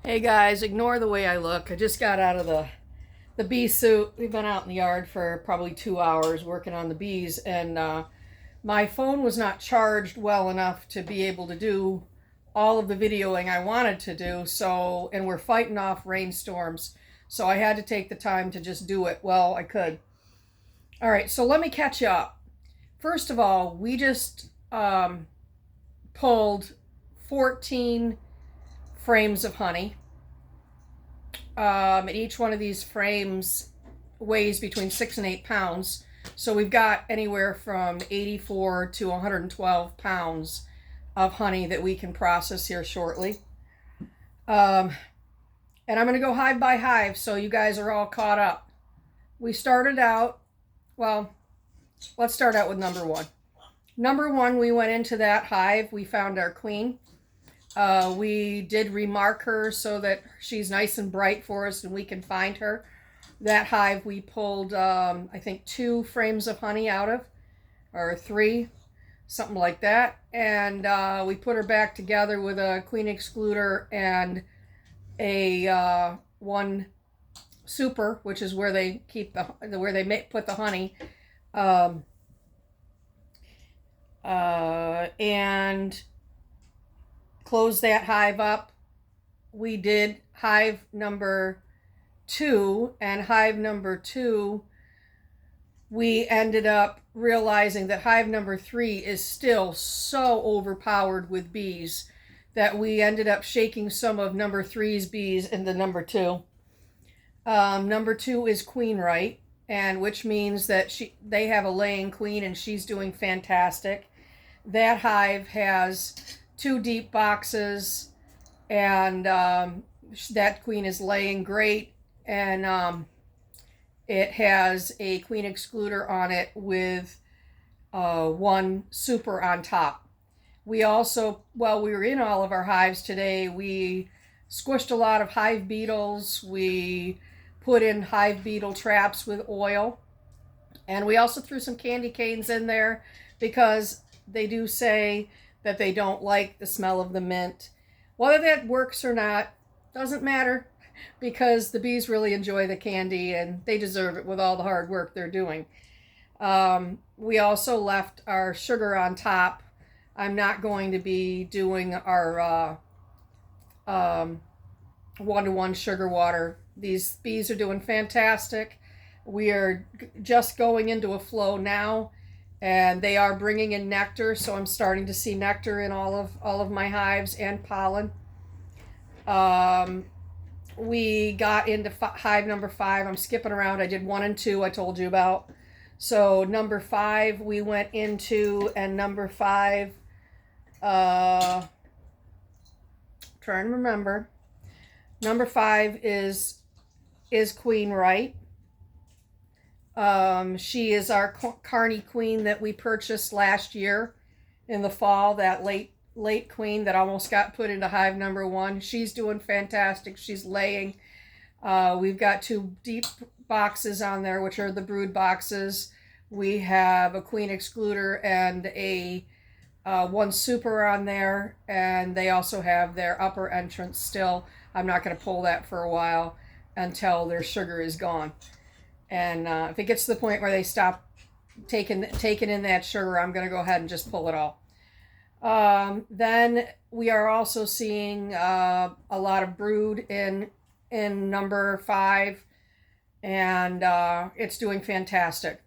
Hey guys, ignore the way I look. I just got out of the bee suit. We've been out in the yard for probably 2 hours working on the bees, and my phone was not charged well enough to be able to do all of the videoing I wanted to do. So, and we're fighting off rainstorms, so I had to take the time to just do it. Well, I could. All right, so let me catch you up. First of all, we just pulled 14 frames of honey. And each one of these frames weighs between 6 and 8 pounds. So we've got anywhere from 84 to 112 pounds of honey that we can process here shortly. And I'm going to go hive by hive so you guys are all caught up. We started out, well, let's start out with number one. Number one, we went into that hive. We found our queen. We did remark her so that she's nice and bright for us and we can find her. That hive we pulled, I think, 2 frames of honey out of, or 3, something like that. And we put her back together with a queen excluder and a one super, which is where they keep where they put the honey. And close that hive up. We did hive number 2, and hive number 2, we ended up realizing that hive number 3 is still so overpowered with bees that we ended up shaking some of number 3's bees into number 2. Number 2 is queen right, and which means that they have a laying queen and she's doing fantastic. That hive has 2 deep boxes, and that queen is laying great, and it has a queen excluder on it with 1 super on top. We also, while we were in all of our hives today, we squished a lot of hive beetles. We put in hive beetle traps with oil, and we also threw some candy canes in there because they do say that they don't like the smell of the mint. Whether that works or not doesn't matter, because the bees really enjoy the candy and they deserve it with all the hard work they're doing. We also left our sugar on top. I'm not going to be doing our one-to-one sugar water. These bees are doing fantastic. We are just going into a flow now, and they are bringing in nectar, so I'm starting to see nectar in all of my hives, and pollen. We got into hive number 5. I'm skipping around. I did 1 and 2 I told you about. So number 5 we went into, and number 5, trying to remember. Number 5 is queen right. She is our Carney queen that we purchased last year in the fall, that late queen that almost got put into hive number 1. She's doing fantastic. She's laying. We've got 2 deep boxes on there, which are the brood boxes. We have a queen excluder and a 1 super on there, and they also have their upper entrance still. I'm not going to pull that for a while until their sugar is gone. And if it gets to the point where they stop taking in that sugar, I'm going to go ahead and just pull it all. Then we are also seeing a lot of brood in number 5, and it's doing fantastic.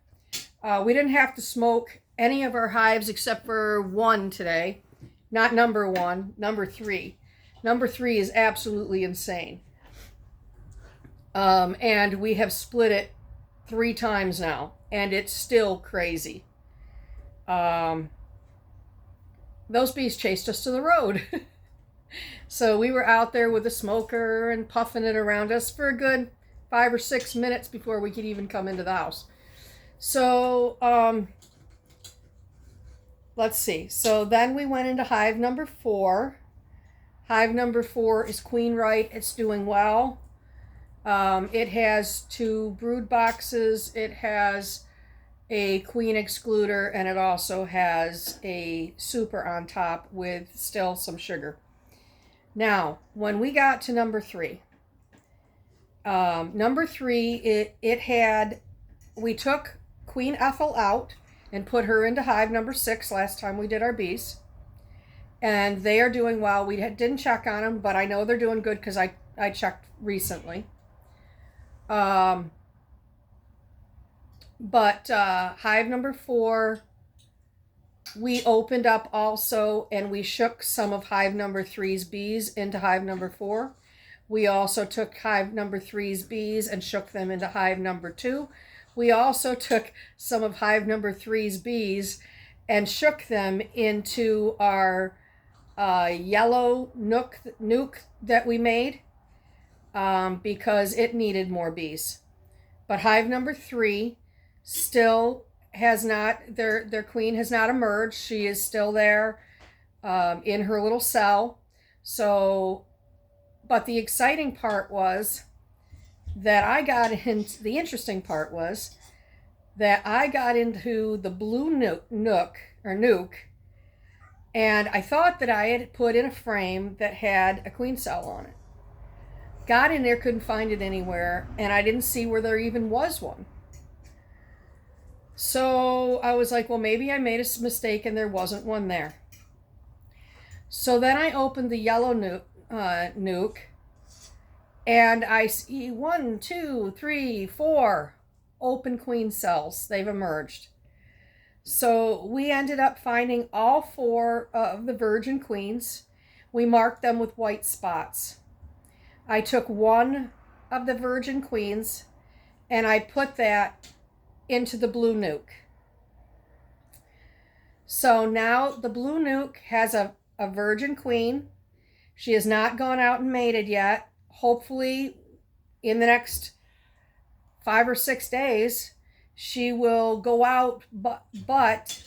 We didn't have to smoke any of our hives except for 1 today. Not number 1, number 3. Number 3 is absolutely insane. And we have split it 3 times now, and it's still crazy. Those bees chased us to the road. So we were out there with a smoker and puffing it around us for a good 5 or 6 minutes before we could even come into the house. So let's see. So then we went into hive number 4. Hive number 4 is queen right. It's doing well. It has 2 brood boxes. It has a queen excluder, and it also has a super on top with still some sugar. Now, when we got to number 3, we took Queen Ethel out and put her into hive number 6 last time we did our bees. And they are doing well. We didn't check on them, but I know they're doing good because I checked recently. But hive number 4, we opened up also, and we shook some of hive number 3's bees into hive number 4. We also took hive number 3's bees and shook them into hive number 2. We also took some of hive number 3's bees and shook them into our yellow nuke that we made because it needed more bees. But hive number 3 still has not, their queen has not emerged. She is still there in her little cell. So, but the exciting part was that the interesting part was that I got into the blue nuke, and I thought that I had put in a frame that had a queen cell on it. Got in there, couldn't find it anywhere, and I didn't see where there even was one. So I was like, well, maybe I made a mistake and there wasn't one there. So then I opened the yellow nuke, and I see 1, 2, 3, 4 open queen cells. They've emerged. So we ended up finding all 4 of the virgin queens. We marked them with white spots. I took one of the virgin queens and I put that into the blue nuke. So now the blue nuke has a virgin queen. She has not gone out and mated yet. Hopefully in the next 5 or 6 days, she will go out, but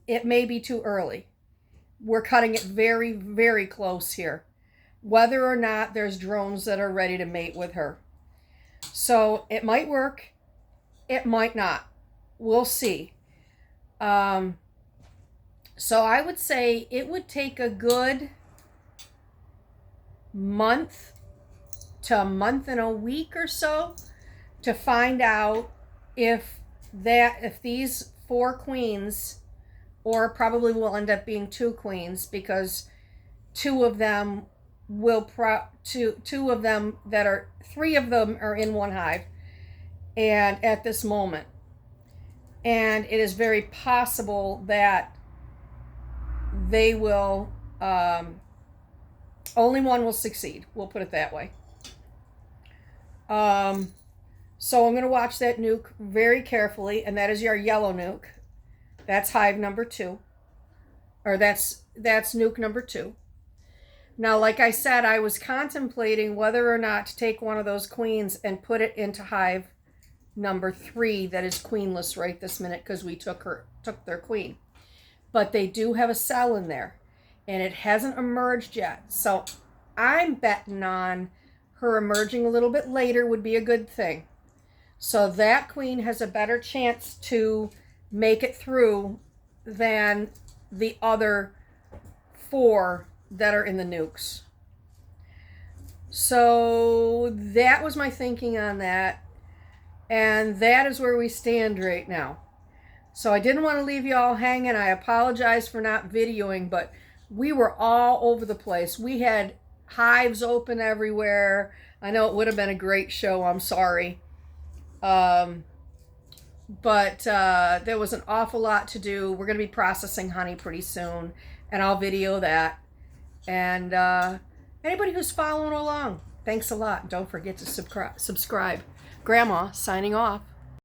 it may be too early. We're cutting it very, very close here, whether or not there's drones that are ready to mate with her. So it might work, it might not. We'll see. So I would say it would take a good month to a month and a week or so to find out if these 4 queens, or probably will end up being 2 queens, because 3 of them are in one hive and at this moment, and it is very possible that they will only one will succeed, we'll put it that way. So I'm going to watch that nuke very carefully, and that is your yellow nuke. That's hive number 2, or that's nuke number 2. Now, like I said, I was contemplating whether or not to take one of those queens and put it into hive number 3 that is queenless right this minute, because we took their queen. But they do have a cell in there, and it hasn't emerged yet. So I'm betting on her emerging a little bit later would be a good thing. So that queen has a better chance to make it through than the other 4 that are in the nukes. So that was my thinking on that. And that is where we stand right now. So I didn't want to leave you all hanging. I apologize for not videoing, but we were all over the place. We had hives open everywhere. I know it would have been a great show. I'm sorry. But there was an awful lot to do. We're going to be processing honey pretty soon, and I'll video that. And anybody who's following along, thanks a lot. Don't forget to subscribe. Grandma signing off.